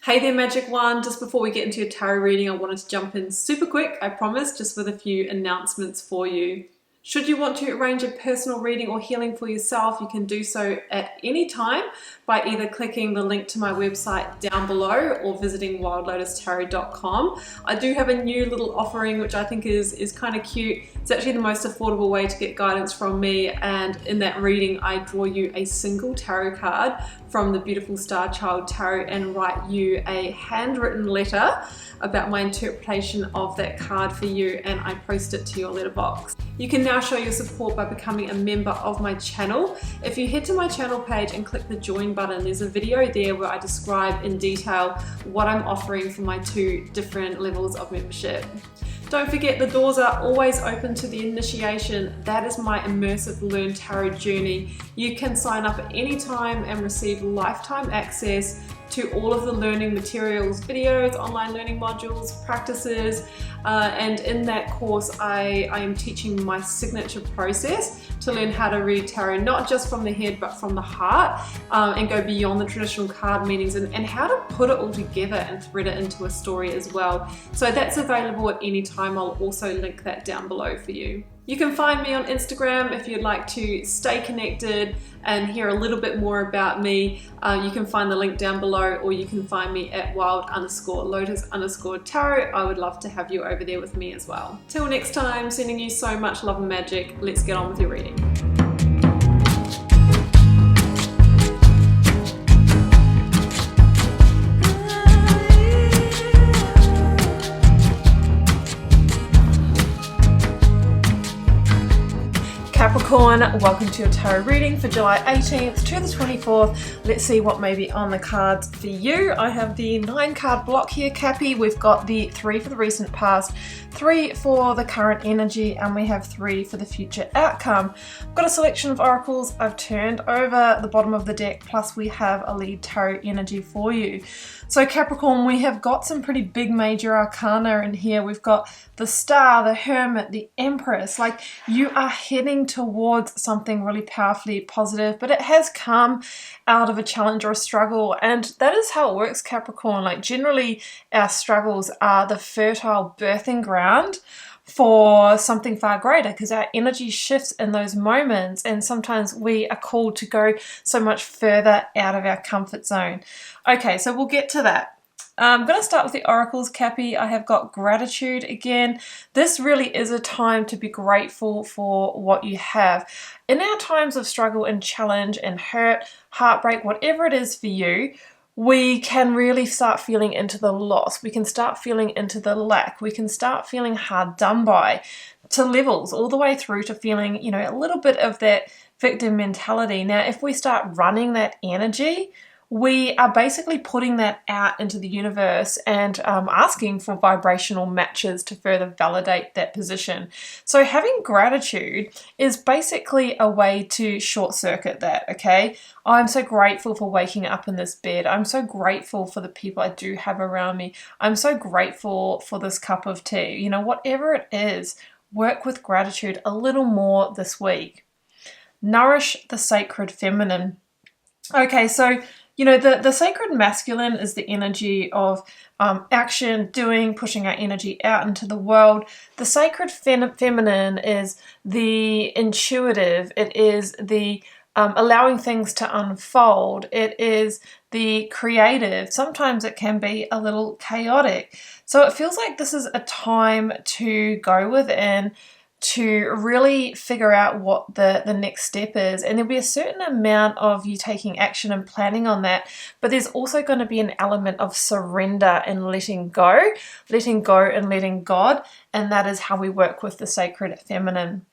Hey there, Magic One. Just before we get into your tarot reading, I wanted to jump in super quick, I promise, just with a few announcements for you. Should you want to arrange a personal reading or healing for yourself, you can do so at any time by either clicking the link to my website down below or visiting wildlotustarot.com. I do have a new little offering which I think is kind of cute. It's actually the most affordable way to get guidance from me, and in that reading I draw you a single tarot card from the beautiful Star Child Tarot and write you a handwritten letter about my interpretation of that card for you, and I post it to your letterbox. You can now show your support by becoming a member of my channel. If you head to my channel page and click the join button, there's a video there where I describe in detail what I'm offering for my two different levels of membership. Don't forget, the doors are always open to the initiation. That is my immersive Learn Tarot journey. You can sign up at any time and receive lifetime access to all of the learning materials, videos, online learning modules, practices, and in that course I am teaching my signature process to learn how to read tarot, not just from the head but from the heart, and go beyond the traditional card meanings, and how to put it all together and thread it into a story as well. So that's available at any time. I'll also link that down below for you. You can find me on Instagram if you'd like to stay connected and hear a little bit more about me. You can find the link down below, or you can find me at wild_lotus_tarot. I would love to have you over there with me as well. Till next time, sending you so much love and magic. Let's get on with your reading. Capricorn, welcome to your tarot reading for July 18th to the 24th. Let's see what may be on the cards for you. I have the 9-card block here, Cappy. We've got the 3 for the recent past, 3 for the current energy, and we have 3 for the future outcome. I've got a selection of oracles I've turned over the bottom of the deck, plus we have a lead tarot energy for you. So Capricorn, we have got some pretty big major arcana in here. We've got the Star, the Hermit, the Empress. Like, you are heading towards something really powerfully positive, but it has come out of a challenge or a struggle, and that is how it works, Capricorn. Like, generally our struggles are the fertile birthing ground for something far greater, because our energy shifts in those moments, and sometimes we are called to go so much further out of our comfort zone. Okay, so we'll get to that. I'm going to start with the oracles, Cappy. I have got gratitude again. This really is a time to be grateful for what you have. In our times of struggle and challenge and hurt, heartbreak, whatever it is for you, we can really start feeling into the loss. We can start feeling into the lack. We can start feeling hard done by, to levels all the way through to feeling, you know, a little bit of that victim mentality. Now, if we start running that energy, we are basically putting that out into the universe and asking for vibrational matches to further validate that position. So having gratitude is basically a way to short circuit that, okay? I'm so grateful for waking up in this bed. I'm so grateful for the people I do have around me. I'm so grateful for this cup of tea. You know, whatever it is, work with gratitude a little more this week. Nourish the sacred feminine. Okay, so you know, the sacred masculine is the energy of action, doing, pushing our energy out into the world. The sacred feminine is the intuitive. It is the allowing things to unfold. It is the creative. Sometimes it can be a little chaotic. So it feels like this is a time to go within, to really figure out what the next step is, and there'll be a certain amount of you taking action and planning on that, but there's also going to be an element of surrender and letting go and letting God, and that is how we work with the sacred feminine.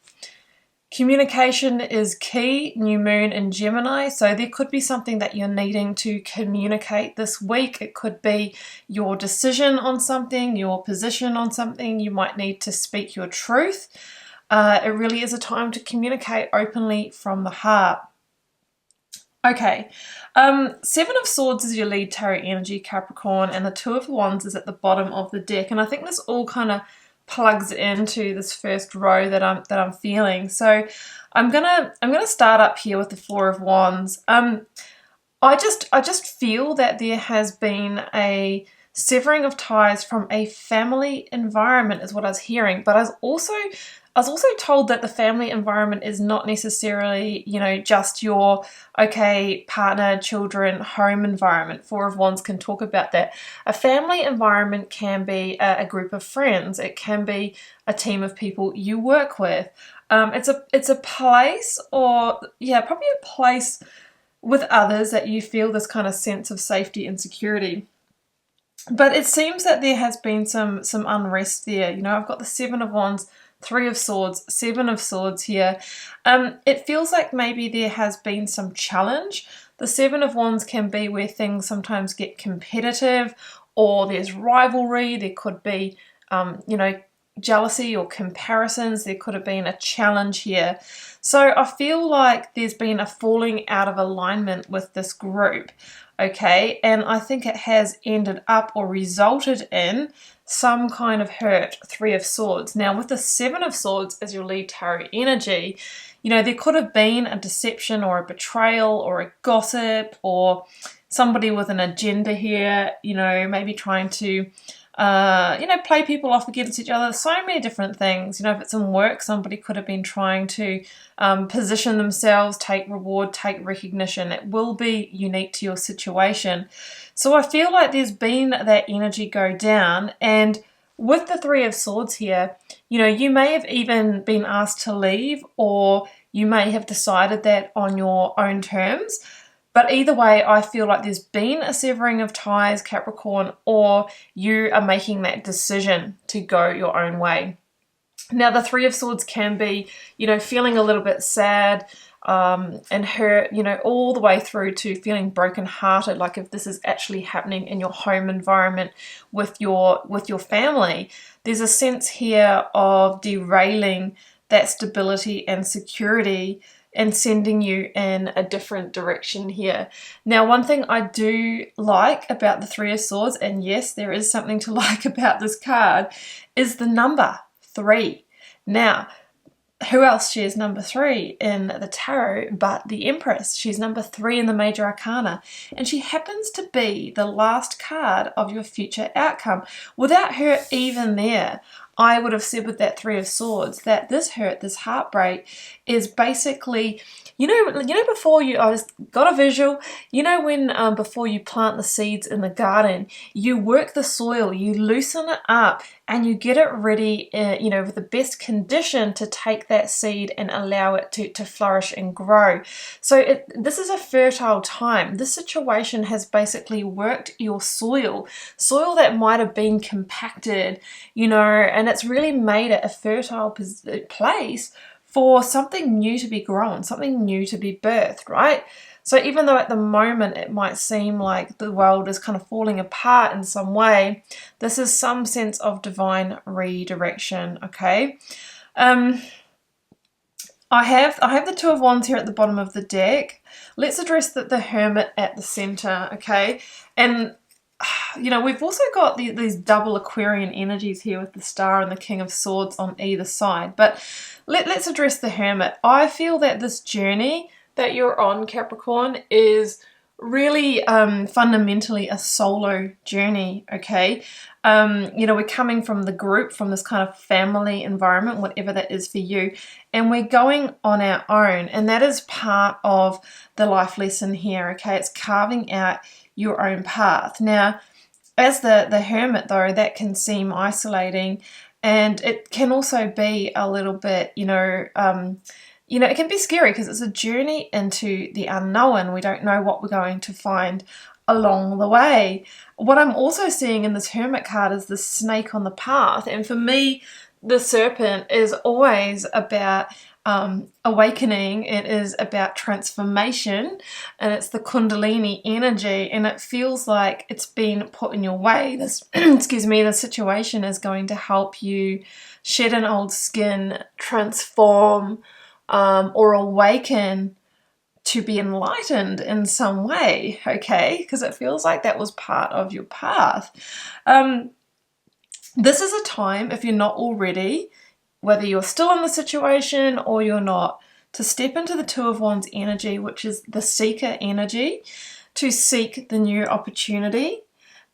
Communication is key, new moon in Gemini, so there could be something that you're needing to communicate this week. It could be your decision on something, your position on something. You might need to speak your truth. It really is a time to communicate openly from the heart. Okay, 7 of Swords is your lead tarot energy, Capricorn, and the 2 of Wands is at the bottom of the deck, and I think this all kind of plugs into this first row that I'm feeling. So I'm gonna start up here with the 4 of Wands. I just feel that there has been a severing of ties from a family environment is what I was hearing, but I was also told that the family environment is not necessarily, just your, okay, partner, children, home environment. Four of Wands can talk about that. A family environment can be a group of friends. It can be a team of people you work with. It's a place, or yeah, probably a place with others that you feel this kind of sense of safety and security. But it seems that there has been some unrest there. I've got the Seven of Wands, Three of Swords, Seven of Swords here. It feels like maybe there has been some challenge. The Seven of Wands can be where things sometimes get competitive, or there's rivalry. There could be, jealousy or comparisons. There could have been a challenge here. So I feel like there's been a falling out of alignment with this group. Okay, and I think it has ended up or resulted in some kind of hurt. Three of Swords. Now, with the Seven of Swords as your lead tarot energy, there could have been a deception or a betrayal or a gossip or somebody with an agenda here, maybe trying to, play people off against each other. So many different things. If it's in work, somebody could have been trying to position themselves, take reward, take recognition. It will be unique to your situation. So I feel like there's been that energy go down. And with the Three of Swords here, you may have even been asked to leave, or you may have decided that on your own terms. But either way, I feel like there's been a severing of ties, Capricorn, or you are making that decision to go your own way. Now, the Three of Swords can be, feeling a little bit sad and hurt, all the way through to feeling brokenhearted, like if this is actually happening in your home environment with your family. There's a sense here of derailing that stability and security and sending you in a different direction here. Now, one thing I do like about the Three of Swords, and yes, there is something to like about this card, is the number 3. Now, who else shares number 3 in the tarot but the Empress? She's number 3 in the Major Arcana, and she happens to be the last card of your future outcome. Without her even there, I would have said with that Three of Swords that this hurt, this heartbreak is basically, before I just got a visual, when before you plant the seeds in the garden, you work the soil, you loosen it up, and you get it ready, with the best condition to take that seed and allow it to flourish and grow. So this is a fertile time. This situation has basically worked your soil that might have been compacted, and it's really made it a fertile place for something new to be grown, something new to be birthed, right? So even though at the moment it might seem like the world is kind of falling apart in some way, this is some sense of divine redirection, okay? I have the Two of Wands here at the bottom of the deck. Let's address the Hermit at the center, okay? And we've also got these double Aquarian energies here with the Star and the King of Swords on either side. But let's address the Hermit. I feel that this journey that you're on, Capricorn, is really fundamentally a solo journey, okay? We're coming from the group, from this kind of family environment, whatever that is for you, and we're going on our own. And that is part of the life lesson here, okay? It's carving out your own path. Now, as the Hermit, though, that can seem isolating, and it can also be a little bit, it can be scary because it's a journey into the unknown. We don't know what we're going to find along the way. What I'm also seeing in this Hermit card is the snake on the path. And for me, the serpent is always about awakening. It is about transformation, and it's the Kundalini energy, and it feels like it's been put in your way. This the situation is going to help you shed an old skin, transform, or awaken to be enlightened in some way, okay? Because it feels like that was part of your path. This is a time, if you're not already, whether you're still in the situation or you're not, to step into the Two of Wands energy, which is the seeker energy. to seek the new opportunity,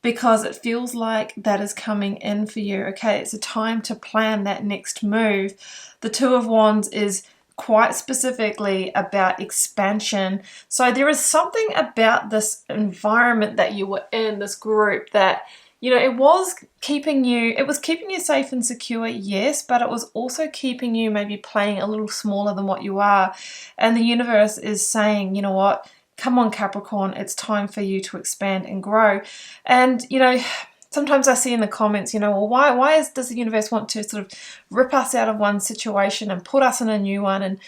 because it feels like that is coming in for you. Okay, it's a time to plan that next move. The Two of Wands is quite specifically about expansion. So there is something about this environment that you were in, this group, that, you know, it was keeping you safe and secure, yes, but it was also keeping you maybe playing a little smaller than what you are. And the universe is saying, you know what, come on, Capricorn, it's time for you to expand and grow. And, you know, sometimes I see in the comments, you know, well, why does the universe want to sort of rip us out of one situation and put us in a new one? And,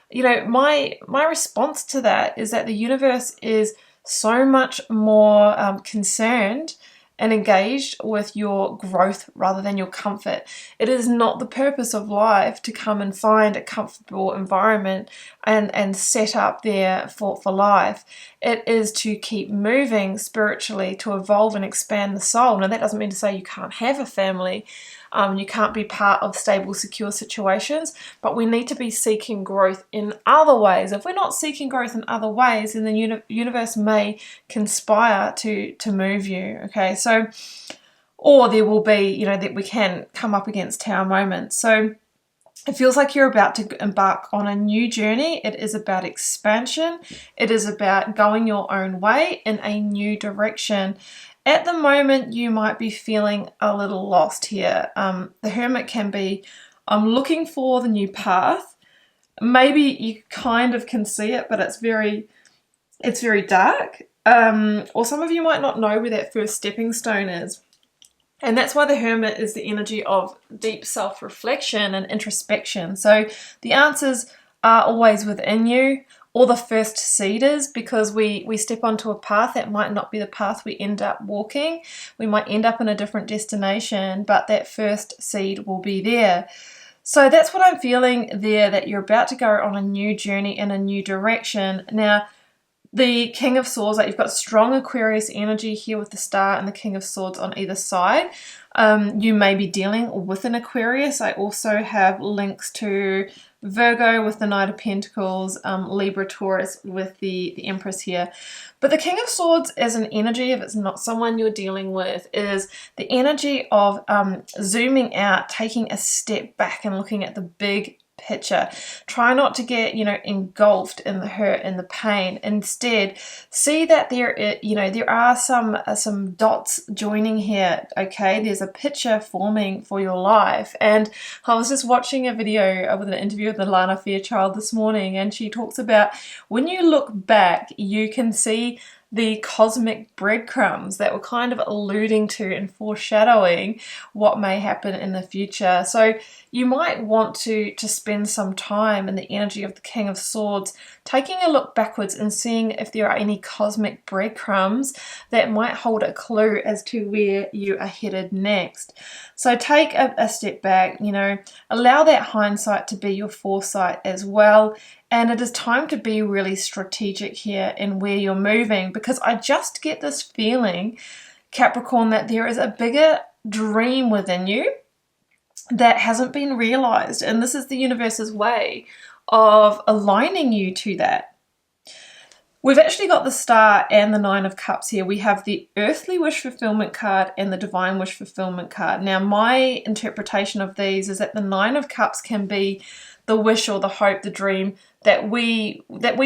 you know, my response to that is that the universe is so much more concerned and engaged with your growth rather than your comfort. It is not the purpose of life to come and find a comfortable environment and set up there for life. It is to keep moving spiritually, to evolve and expand the soul. Now, that doesn't mean to say you can't have a family, you can't be part of stable, secure situations, but we need to be seeking growth in other ways. If we're not seeking growth in other ways, then the universe may conspire to move you, okay? So, or there will be, you know, that we can come up against tower moments. So it feels like you're about to embark on a new journey. It is about expansion. It is about going your own way in a new direction. At the moment, you might be feeling a little lost here. The Hermit can be, I'm looking for the new path. Maybe you kind of can see it, but it's very dark. Or some of you might not know where that first stepping stone is. And that's why the Hermit is the energy of deep self-reflection and introspection. So the answers are always within you, or the first seed is, because we step onto a path that might not be the path we end up walking. We might end up in a different destination, but that first seed will be there. So that's what I'm feeling there, that you're about to go on a new journey in a new direction. Now, the King of Swords, like you've got strong Aquarius energy here with the Star and the King of Swords on either side. You may be dealing with an Aquarius. I also have links to Virgo with the Knight of Pentacles, Libra, Taurus with the Empress here. But the King of Swords as an energy, if it's not someone you're dealing with, is the energy of zooming out, taking a step back and looking at the big picture. Try not to get, you know, engulfed in the hurt and the pain. Instead, see that there are some dots joining here. Okay, there's a picture forming for your life. And I was just watching a video with an interview with Lana Fairchild this morning, and she talks about when you look back, you can see the cosmic breadcrumbs that were kind of alluding to and foreshadowing what may happen in the future. So you might want to spend some time in the energy of the King of Swords, taking a look backwards and seeing if there are any cosmic breadcrumbs that might hold a clue as to where you are headed next. So take a step back, you know, allow that hindsight to be your foresight as well. And it is time to be really strategic here in where you're moving, because I just get this feeling, Capricorn, that there is a bigger dream within you that hasn't been realized. And this is the universe's way of aligning you to that. We've actually got the Star and the Nine of Cups here. We have the Earthly Wish Fulfillment card and the Divine Wish Fulfillment card. Now, my interpretation of these is that the Nine of Cups can be the wish or the hope, the dream that we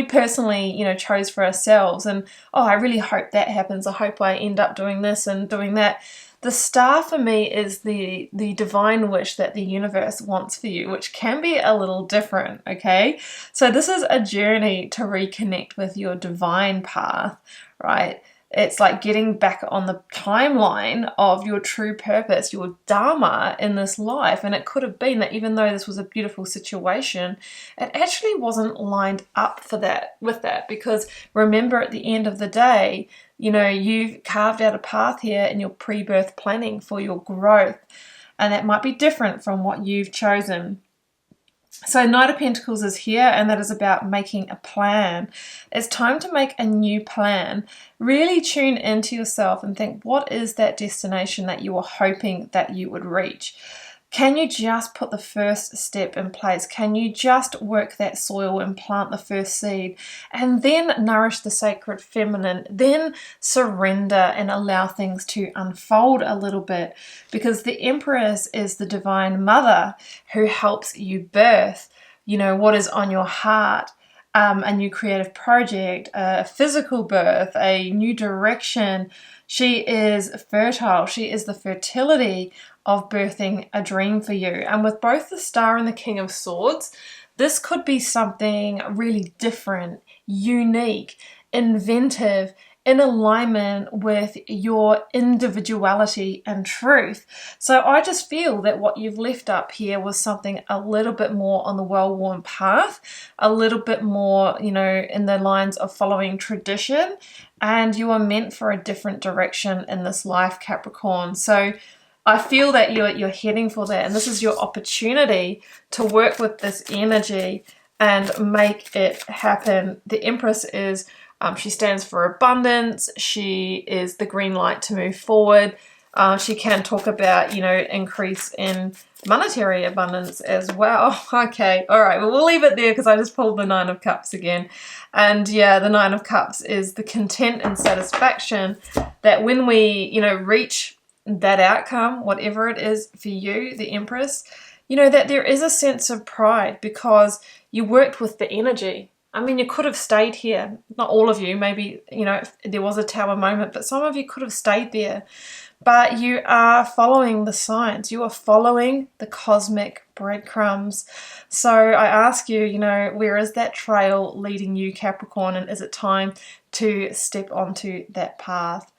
personally, you know, chose for ourselves. And, oh, I really hope that happens. I hope I end up doing this and doing that. The Star for me is the divine wish that the universe wants for you, which can be a little different, okay? So this is a journey to reconnect with your divine path, right? It's like getting back on the timeline of your true purpose, your dharma in this life. And it could have been that even though this was a beautiful situation, it actually wasn't lined up for that, with that, because remember, at the end of the day, you know, you've carved out a path here in your pre-birth planning for your growth, and that might be different from what you've chosen. So Knight of Pentacles is here, and that is about making a plan. It's time to make a new plan. Really tune into yourself and think, what is that destination that you were hoping that you would reach? Can you just put the first step in place? Can you just work that soil and plant the first seed, and then nourish the sacred feminine, then surrender and allow things to unfold a little bit? Because the Empress is the divine mother who helps you birth, you know, what is on your heart. A new creative project, a physical birth, a new direction. She is fertile. She is the fertility of birthing a dream for you. And with both the Star and the King of Swords, this could be something really different, unique, inventive, in alignment with your individuality and truth. So I just feel that what you've left up here was something a little bit more on the well-worn path, a little bit more, you know, in the lines of following tradition, and you are meant for a different direction in this life, Capricorn. So I feel that you're heading for that, and this is your opportunity to work with this energy and make it happen. The Empress is she stands for abundance. She is the green light to move forward. She can talk about, you know, increase in monetary abundance as well. Okay, all right, well, we'll leave it there because I just pulled the Nine of Cups again. And yeah, the Nine of Cups is the content and satisfaction that when we, you know, reach that outcome, whatever it is for you, the Empress, you know, that there is a sense of pride because you worked with the energy. I mean, you could have stayed here. Not all of you, maybe, you know, there was a tower moment, but some of you could have stayed there. But you are following the signs. You are following the cosmic breadcrumbs. So I ask you, you know, where is that trail leading you, Capricorn? And is it time to step onto that path?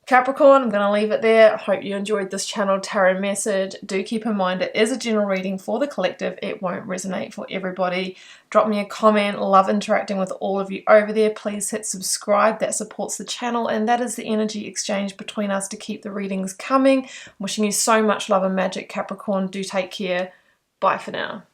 Capricorn, I'm going to leave it there. I hope you enjoyed this channel tarot message. Do keep in mind it is a general reading for the collective. It won't resonate for everybody. Drop me a comment. Love interacting with all of you over there. Please hit subscribe. That supports the channel, and that is the energy exchange between us to keep the readings coming. I'm wishing you so much love and magic, Capricorn. Do take care. Bye for now.